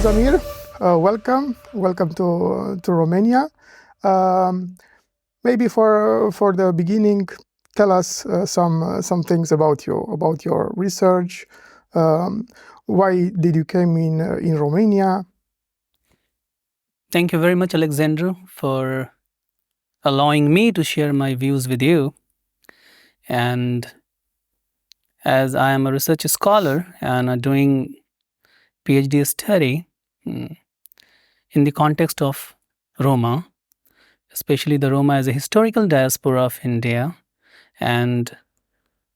Zameer. Welcome to Romania. Maybe for the beginning, tell us some things about your research. Why did you came in Romania? Thank you very much, Alexandru, for allowing me to share my views with you. And as I am a research scholar and doing PhD study in the context of Roma, especially the Roma as a historical diaspora of India and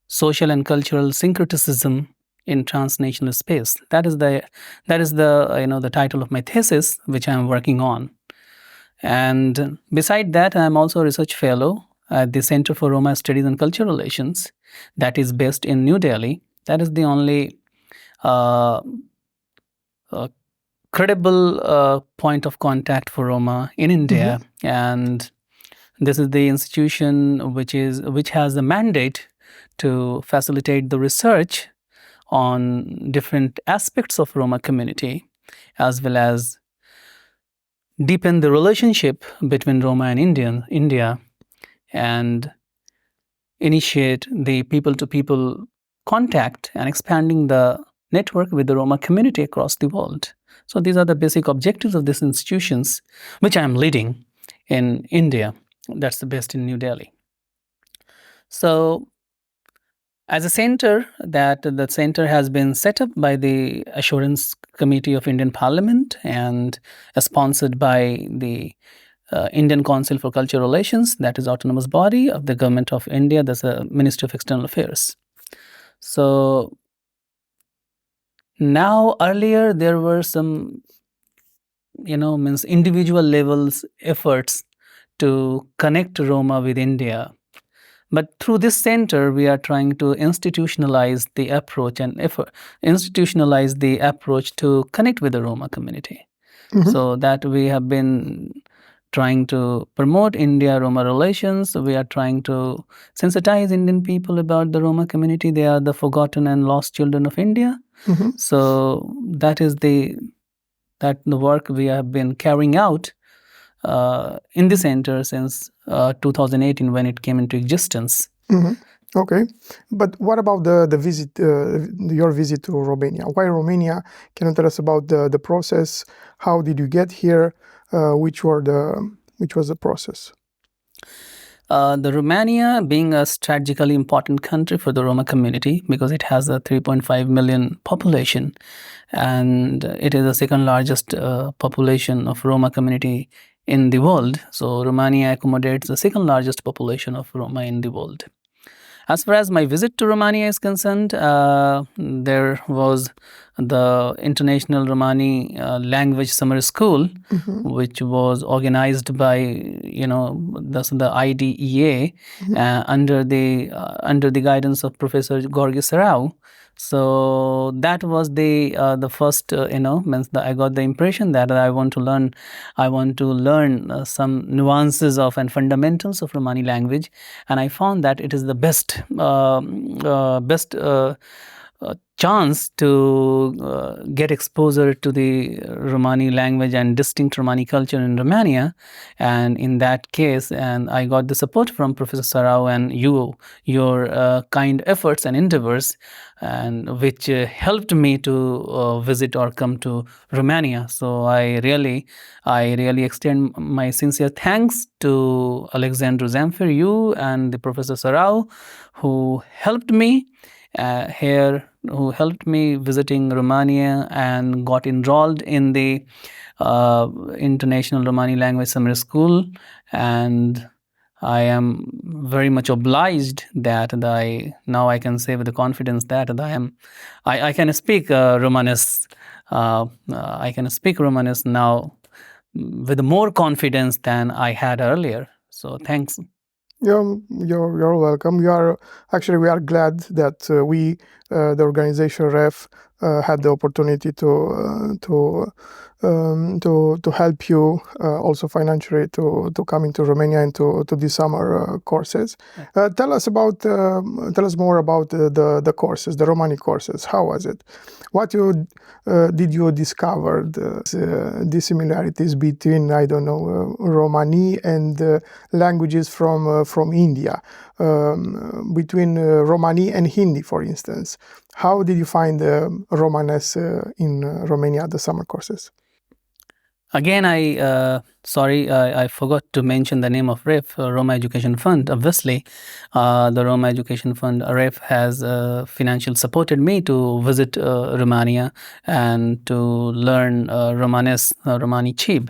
social and cultural syncretism in transnational space. That is the the title of my thesis, which I am working on. And beside that, I am also a research fellow at the Center for Roma Studies and Cultural Relations, that is based in New Delhi. That is the only credible point of contact for Roma in India, and this is the institution which has the mandate to facilitate the research on different aspects of Roma community, as well as deepen the relationship between Roma and India, and initiate the people-to-people contact and expanding the network with the Roma community across the world. So these are the basic objectives of these institutions, which I am leading in India. That's based in New Delhi. So as a center, the center has been set up by the Assurance Committee of Indian Parliament and sponsored by the Indian Council for Cultural Relations, that is autonomous body of the Government of India, that's the Ministry of External Affairs. So now earlier there were some, individual levels efforts to connect Roma with India. But through this center, we are trying to institutionalize the approach to connect with the Roma community. So that we have been trying to promote India-Roma relations. We are trying to sensitize Indian people about the Roma community. They are the forgotten and lost children of India. So that is the work we have been carrying out in the center since 2018 when it came into existence. Okay, but what about the visit, your visit to Romania? Why Romania? Can you tell us about the process? How did you get here? Which was the process? The Romania being a strategically important country for the Roma community because it has a 3.5 million population, and it is the second largest population of Roma community in the world. So Romania accommodates the second largest population of Roma in the world. As far as my visit to Romania is concerned, there was the International Romani Language Summer School, which was organized by the IDEA under the guidance of Professor Ghorghe. So that was the first I got the impression that I want to learn some nuances of and fundamentals of Romani language, and I found that it is the best chance to get exposure to the Romani language and distinct Romani culture in Romania. And in that case, and I got the support from Professor Sarau and your kind efforts and endeavors, and which helped me to visit or come to Romania. So I really extend my sincere thanks to Alexandru Zamfir, you and the Professor Sarau, who helped me who helped me visiting Romania and got enrolled in the International Romani Language Summer School. And I am very much obliged that now I can say with the confidence that I can speak Romanes. I can speak Romanes now with more confidence than I had earlier. So thanks. You're welcome. We are glad that we, the organization REF, had the opportunity to help you also financially to come into Romania and to these summer courses. Tell us more about the courses, the Romani courses. How was it? What did you discover the similarities between, I don't know, Romani and languages from India, between Romani and Hindi, for instance? How did you find Romanes in Romania, the summer courses? Again, I forgot to mention the name of REF, Roma Education Fund. Obviously, the Roma Education Fund, REF, has financially supported me to visit Romania and to learn Rromani Ćhib.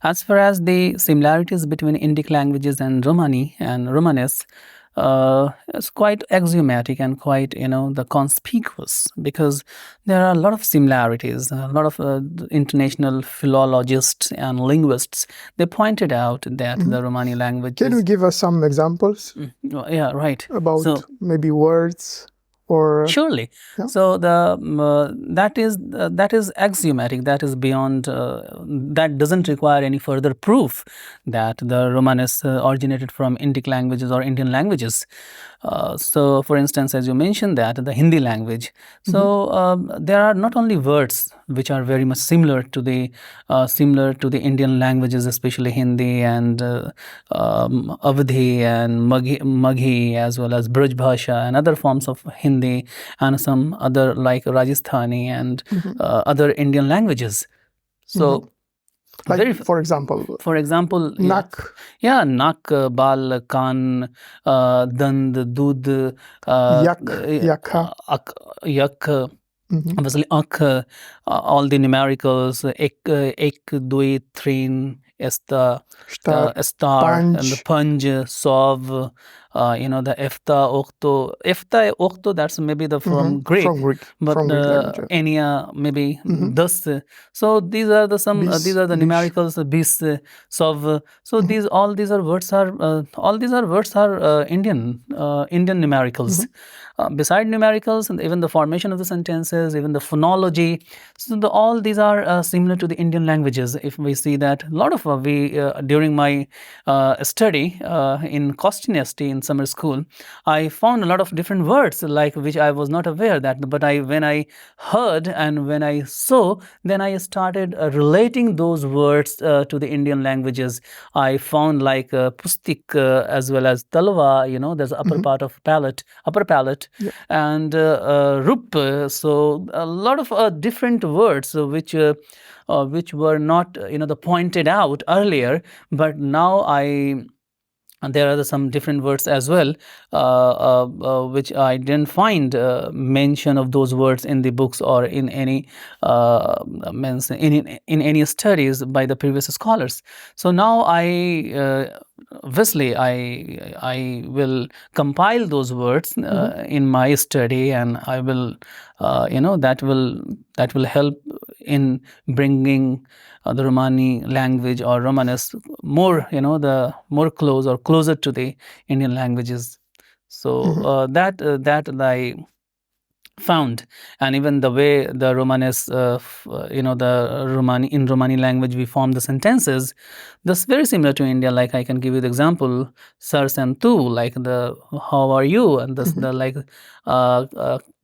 As far as the similarities between Indic languages and Romani and Romanes, it's quite axiomatic and quite, the conspicuous, because there are a lot of similarities. A lot of international philologists and linguists, they pointed out that the Romani language. Can you give us some examples? Yeah, right. About maybe words? Or surely. Yeah. So that is axiomatic. That is beyond. That doesn't require any further proof that the Romanes originated from Indic languages or Indian languages. So, for instance, as you mentioned, that the Hindi language. So there are not only words which are very much similar to the Indian languages, especially Hindi and Avadhi and Maghi, as well as Braj Bhasha and other forms of Hindi, and some other like Rajasthani and other Indian languages. So. Like, for example, nak. Yeah, nak, bal, kan, dand, dud, yak, obviously akh, all the numericals, ek, dui, trin, esta, star, and the panj, sov, the efta, okto, that's maybe from Greek. But enia, maybe das. So these are the numericals, bis, sov. So all these words are Indian numericals. Beside numericals, and even the formation of the sentences, even the phonology, so all these are similar to the Indian languages. If we see that, a lot of during my study in Kodolesqe in summer school, I found a lot of different words like which I was not aware that. But when I heard and when I saw, then I started relating those words to the Indian languages. I found like pustik as well as talwa. There's upper part of upper palate. Yeah. And rup, so a lot of different words which were not pointed out earlier, but now there are some different words as well, which I didn't find mention of those words in the books or in any in any studies by the previous scholars. So now obviously I will compile those words in my study, and I will that will help in bringing the Romani language or Romanes more more closer to the Indian languages. So that I found, and even the way the Romanes, in Romani language we form the sentences, that's very similar to India. Like I can give you the example, sars and tu, like the how are you, and the like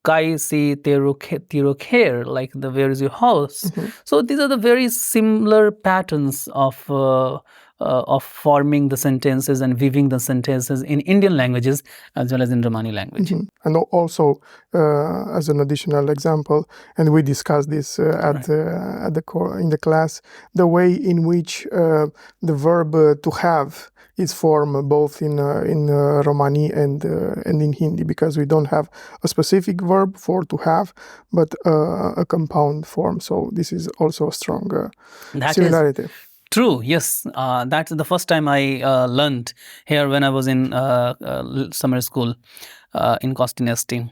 kai si tero kher, like the where is your house. So these are the very similar patterns of forming the sentences and weaving the sentences in Indian languages as well as in Romani language. And also, as an additional example, and we discussed this in the class, the way in which the verb to have is formed both in Romani and in Hindi, because we don't have a specific verb for to have, but a compound form. So this is also a strong similarity. True, yes. That's the first time I learned here when I was in summer school in Kodolesqe.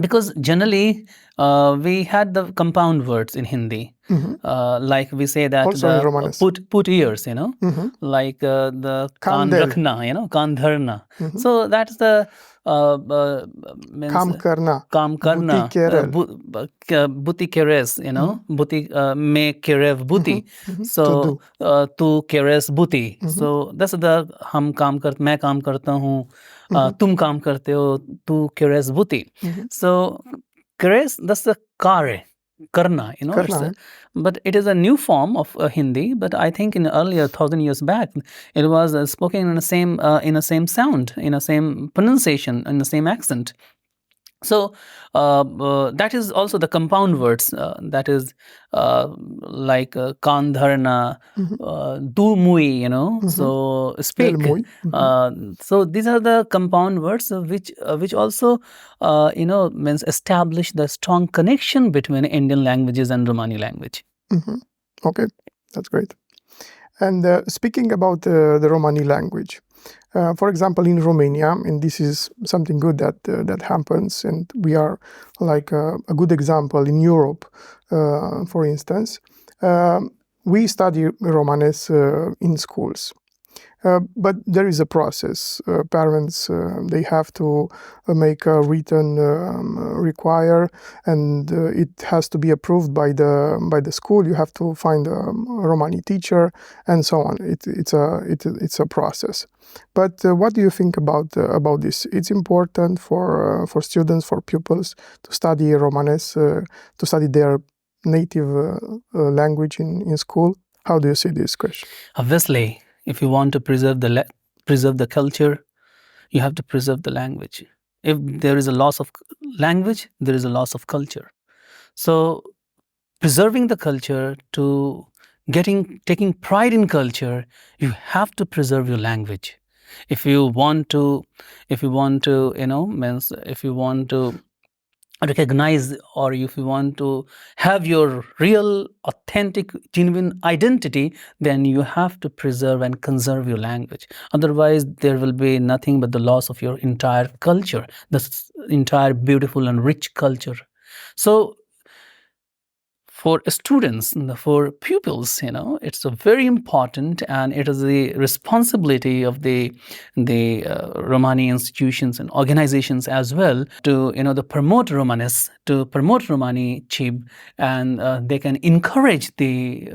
Because generally, we had the compound words in Hindi. Like we say that Also in Romanes. put ears, like the kan Kandel. rakhna, kan dharna. So that's the means Kam karna. काम करना, buti keres, buti me kerev buti, so tu keres buti. So that's the हम काम कर, मैं काम करता हूँ, तुम काम करते हो, tu keres buti. So keres, that's the kare, karna, Karna, but it is a new form of Hindi. But I think in earlier 1,000 years back, it was spoken in the same sound, in the same pronunciation, in the same accent. So that is also the compound words. That is like kan dharna, du mui, so speak. So these are the compound words which also means establish the strong connection between Indian languages and Romani language. Okay, that's great. And speaking about the Romani language, for example, in Romania, and this is something good that happens, and we are like a good example in Europe, for instance, we study Romanes in schools. But there is a process. Parents, they have to make a written require, and it has to be approved by the school. You have to find a Romani teacher, and so on. It's a process. But what do you think about this? It's important for students, for pupils, to study Romanes, to study their native language in school. How do you see this question? Obviously, if you want to preserve the culture, you have to preserve the language. If there is a loss of language, there is a loss of culture. So preserving the culture, to taking pride in culture, you have to preserve your language. If you want to recognize, or if you want to have your real, authentic, genuine identity, then you have to preserve and conserve your language. Otherwise, there will be nothing but the loss of your entire culture, this entire beautiful and rich culture. So for students, for pupils, it's very important, and it is the responsibility of the Romani institutions and organizations as well to promote Romanes, to promote Rromani Ćhib, and they can encourage the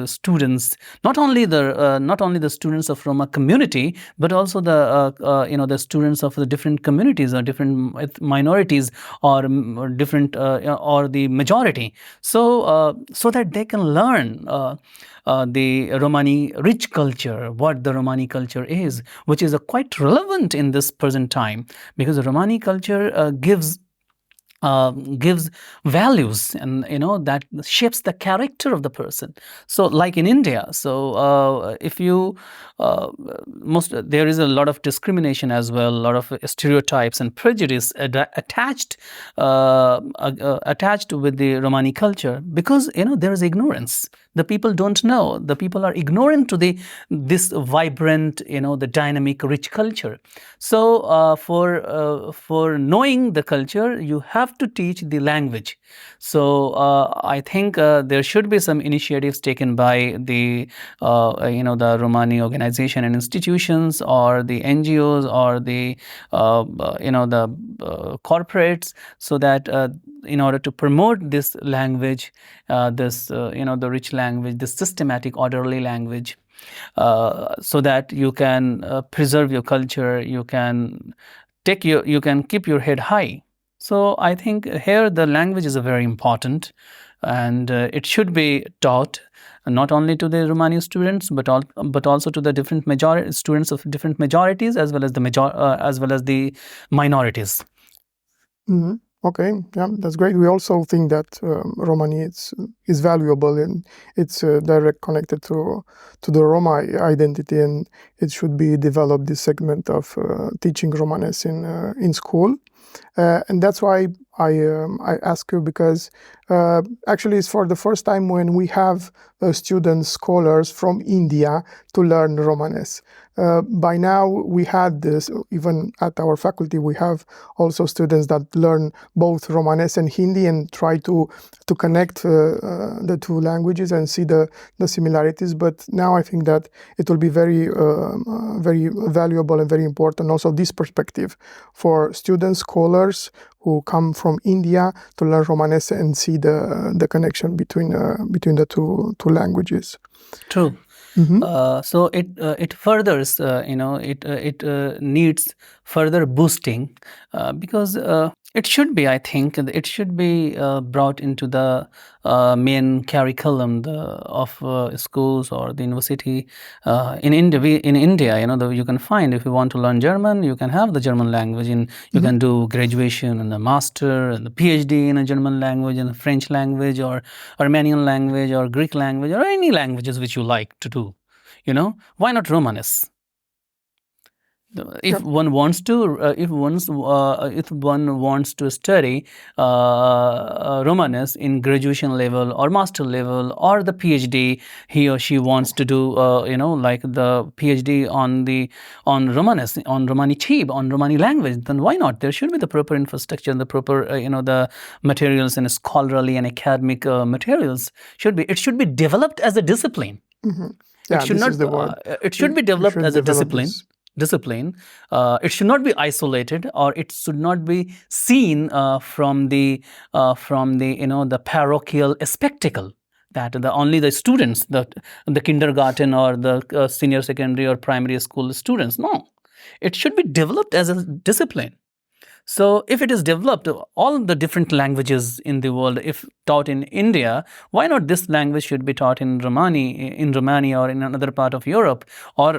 students, not only the students of Roma community, but also the students of the different communities or different minorities, or different or the majority. So that they can learn the Romani rich culture, what the Romani culture is, which is quite relevant in this present time, because the Romani culture gives values, and that shapes the character of the person. So like in India, so if you there is a lot of discrimination as well, a lot of stereotypes and prejudice attached with the Romani culture, because there is ignorance. The people don't know. The people are ignorant to this vibrant, the dynamic, rich culture. So for knowing the culture, you have to teach the language. So I think there should be some initiatives taken by the Romani organization and institutions, or the NGOs, or the corporates, so that in order to promote this language, the rich language, this systematic, orderly language, so that you can preserve your culture, you can keep your head high. So I think here the language is very important, and it should be taught not only to the Romani students, but also to the different students of different majorities, as well as the minorities. Mm-hmm. Okay, yeah, that's great. We also think that Romani is valuable, and it's direct connected to the Roma identity, and it should be developed, this segment of teaching Romanes in school. And that's why I ask you, because actually it's for the first time when we have students, scholars from India to learn Romanes. By now we had this, even at our faculty we have also students that learn both Romanes and Hindi and try to connect the two languages and see the similarities. But now I think that it will be very valuable and very important also this perspective for students, scholars who come from India to learn Romanes and see the connection between the two languages. True. So it furthers, it needs further boosting because it should be, I think, it should be brought into the main curriculum of schools or the university in India. You can find, if you want to learn German, you can have the German language, and you can do graduation and the master and the PhD in a German language and a French language or Armenian language or Greek language or any languages which you like to do. Why not Romanes? If one wants to, if one wants to study Romanes in graduation level or master level or the PhD, he or she wants to do, like the PhD on Romanes, on Rromani Ćhib, on Romani language, then why not? There should be the proper infrastructure and the proper, the materials and scholarly and academic materials should be. It should be developed as a discipline. Yeah, it should be developed as a discipline. It should not be isolated, or it should not be seen from the the parochial spectacle that only the students, the kindergarten or the senior secondary or primary school students. No, it should be developed as a discipline. So if it is developed, all the different languages in the world, if taught in India, why not this language should be taught in Romania or in another part of Europe, or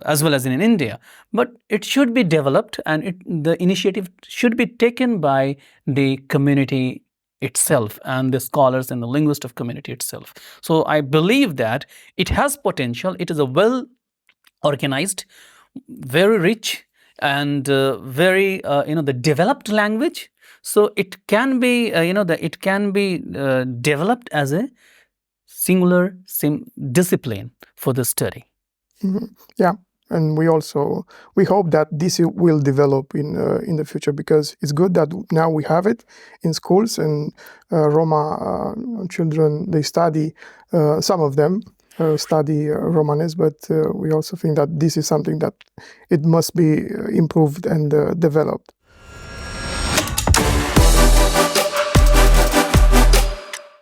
as well as in India? But it should be developed, and the initiative should be taken by the community itself and the scholars and the linguist of community itself. So I believe that it has potential. It is a well organized, very rich, and very the developed language. So it can be developed as a singular discipline for the study. Yeah, and we hope that this will develop in the future, because it's good that now we have it in schools, and Roma children, they study, some of them study Romanes, but we also think that this is something that it must be improved and developed.